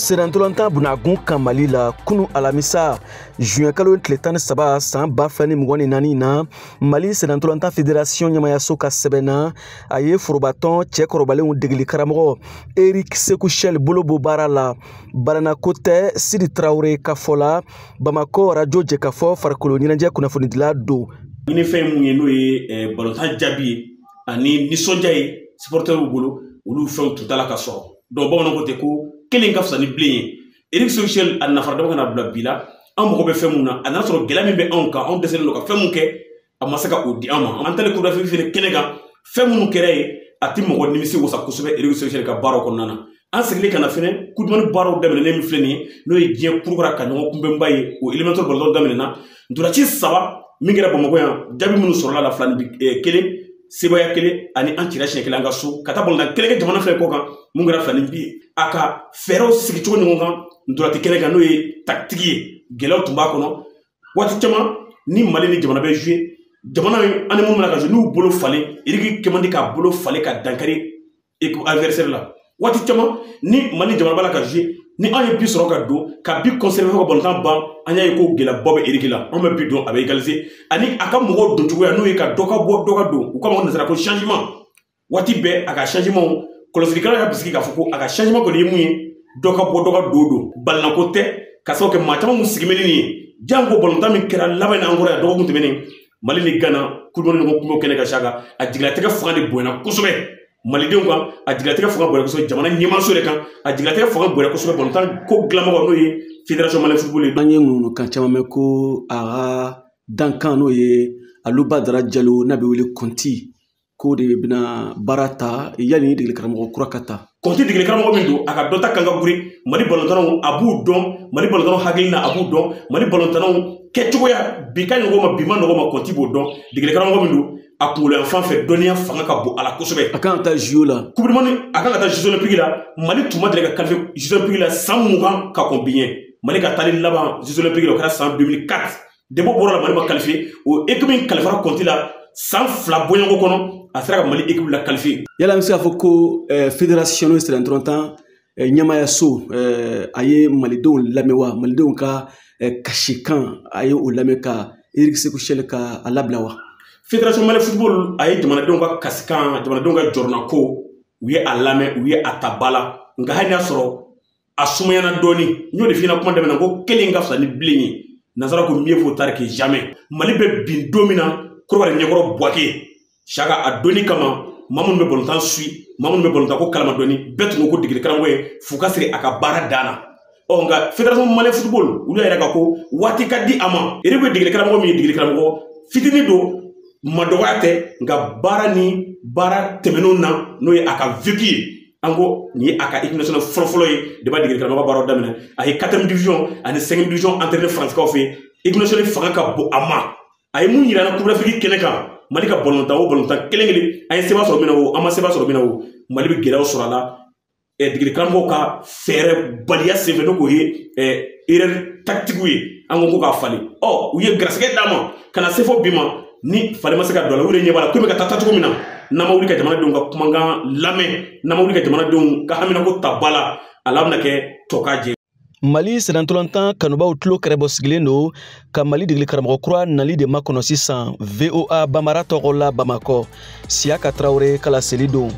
Sedantolanta bunagun kan Mali la kunu alamisa juin kalo tile 13 san 2024 na Mali Sedantolanta Fédération ɲamayaso ka sɛbɛnna a ye forobaton cɛ kɔrɔbalenw degeli karamɔgɔ Eric Sekou Chel bolo bo baara la barana ko tɛ Sidi Traoré ka fɔ la Bamako radio jɛkafɔ farikolo ɲɛnajɛ kunnafonidila don. Ɲini fɛn mun ye n'o ye balontan jaabi ye ani nisɔndiya ye supporterw bolo olu fɛnw tutala ka sɔrɔ donc bamananw ko ten ko kelen ka fisa ni bilen ye. Eric Sekou Chel a nafa dama kana bila bi la an mago bɛ fɛn mun na a nana sɔrɔ gɛlɛya min bɛ anw kan anw dɛsɛlen don ka fɛn mun kɛ a ma se ka o di an ma an talen kunnafoni fɛnɛ kɛnɛ kan fɛn minnu kɛra ye a tɛ mɔgɔ nimisi wasa kosɛbɛ Eric Sekou Chel ka baaraw kɔnɔna na an sigilen kana fɛnɛ kudumani baaraw daminɛnen min filɛ nin ye n'o ye diɲɛ kurukura ka ɲɔgɔn kunbɛnba ye o élémentaire balontan daminɛna ntolanci 3 min kɛra Bamako yan jaabi minnu sɔrɔla la fila ni kelen sebaya kelen ani an cira siɲɛ kelen an ka so ka taa balontan kelen kɛ jamana fɛn kɔ kan mun kɛra fila ni bi a ka fɛɛrɛw sigi cogo ɲɔgɔn kan ntolanci kɛnɛ kan n'o ye tactique ye gɛlɛyaw tun b'a kɔnɔ waati caman ni Mali ni jamana bɛ jouer jamana ani mun bɛna ka jouer n'u bolo falen Eric kɛ man di k'a bolo falen ka dankari adversaire la waati caman ni Mali jamana b'a la ka jouer ni an ye bi sɔrɔ ka don ka bi conserver ka balontan ban an y'a ye ko gɛlɛyaba bɛ Eric la an bɛ bi don a bɛ égaliser ani a ka mɔgɔw don cogoya n'o ye ka dɔ ka bɔ dɔ ka don u ka mɔgɔ nasara ko changement waati bɛɛ a ka changement kɔlɔsilikɛlaw y'a bisigi k'a fɔ ko a ka changement kɔni ye mun ye dɔ ka bɔ dɔ ka don balanako tɛ ka sababu kɛ maa caman mun sigi bɛ nin ye janko balontan min kɛra laban in an kɔrɔ yan dɔgɔkun tɛmɛnen Mali ni Ghana kudumani ɲɔgɔn kunbɛw kɛnɛ ka saka a jigilatigɛ fanga de bonyana kosɛbɛ Malidenw kan a jigilatigɛ fanga bonyana kosɛbɛ jamana ɲɛmaaso de kan a jigilatigɛ fanga bonyana kosɛbɛ balontan ko dilanmɔgɔ n'o ye Fédération Malienne Football ye. An ye ŋunu kan caman mɛn ko a ka dankan n'o ye Alu Badara Jalo n'a bɛ wele Konti ko de bɛna baara ta yanni degeli karamɔgɔ kura ka ta. Konti degeli karamɔgɔ min don a ka dɔnta kan ka guri Mali balontanw a b'u dɔn Mali balontanw hakili la a b'u dɔn Mali balontanw kɛcogoya bi ka ɲɔgɔn ma bi ma nɔgɔ ma Konti b'o dɔn degeli karamɔgɔ min don a kunkolo yan fan fɛ dɔnniya fanga ka bon a la kosɛbɛ. A kan ka taa JO la. Coupe du monde a kan ka taa Jeux olympiques la Mali tun ma deli ka qualifier Jeux olympiques la san 20 ka kɔn bi ɲɛ Mali ka taali laban Jeux olympiques la o kɛra san 2004 Debo bɔra la Mali ma qualifier o équipe min kalifara Konti la san 2 bɔɲɔgɔnko kɔnɔ a sera ka Mali équipe la qualifier. Yala an bɛ se k'a fɔ ko fédération Sedantolanta ɲɛmayaso a ye Malidenw lamɛn wa Malidenw ka kasikan a ye o lamɛn ka Eric Sekou Chel ka a labila wa. Fédération Malienne Football a ye jamanadenw ka kasikan jamanadenw ka jɔrɔna ko u ye a lamɛn u ye a ta ba la nka hali n'a sɔrɔ a sumayana dɔɔni n y'o de f'i ɲɛna kuma daminɛ ko kelen ka fisa ni bilen ye nansara ko mieux vaut tard que jamais Mali bɛ bin don min na Kulibali ɲɛkɔrɔ Buwake saka a dɔnni kama maa minnu bɛ balontan suit maa minnu bɛ balontan ko kalama dɔɔni bɛɛ tun ko ko degeli karamɔgɔ ye f'u ka siri a ka baara dan na nka Fédération Malienne Football olu yɛrɛ ka ko waati ka di a ma Eric bɛ degeli karamɔgɔ min ye degeli karamɔgɔ fitinin don madɔgɔya tɛ nka baara ni baara tɛmɛnenw na n'o ye a ka vécu ye an ko nin ye a ka équipe nationale fɔlɔfɔlɔ ye debat degeli karamɔgɔ baaraw daminɛ a ye 4e division ani 5e division entraîné faransiskaw fɛ équipe nationale fanga ka bon a ma a ye mun yira an na Coupe d'Afrique kɛnɛ kan Mali ka balontan o balontan kelen an ye seba sɔrɔ min na o an ma seba sɔrɔ min na o Mali bɛ gɛlɛyaw sɔrɔ a la degeli karamɔgɔw ka fɛɛrɛ baliya senfɛ n'o ye erreur tactique ye an ko k'a falen u ye garisigɛ d'a ma ka na se fɔ bi ma ni fale ma se ka don a la u yɛrɛ ɲɛ b'a la ko bɛ ka taa cogo min na n'an ma wuli ka jamanadenw ka kumakan lamɛn n'an ma wuli ka jamanadenw ka haminako ta ba la a la bɛna kɛ tɔka jɛ. Mali Sedantolanta kanubaw tulo kɛrɛbɔ sigilen don ka Mali degeli karamɔgɔ kura nali de makɔnɔ sisan VOA Bamara tɔgɔ la Bamakɔ Siaka Traoré kala seli don.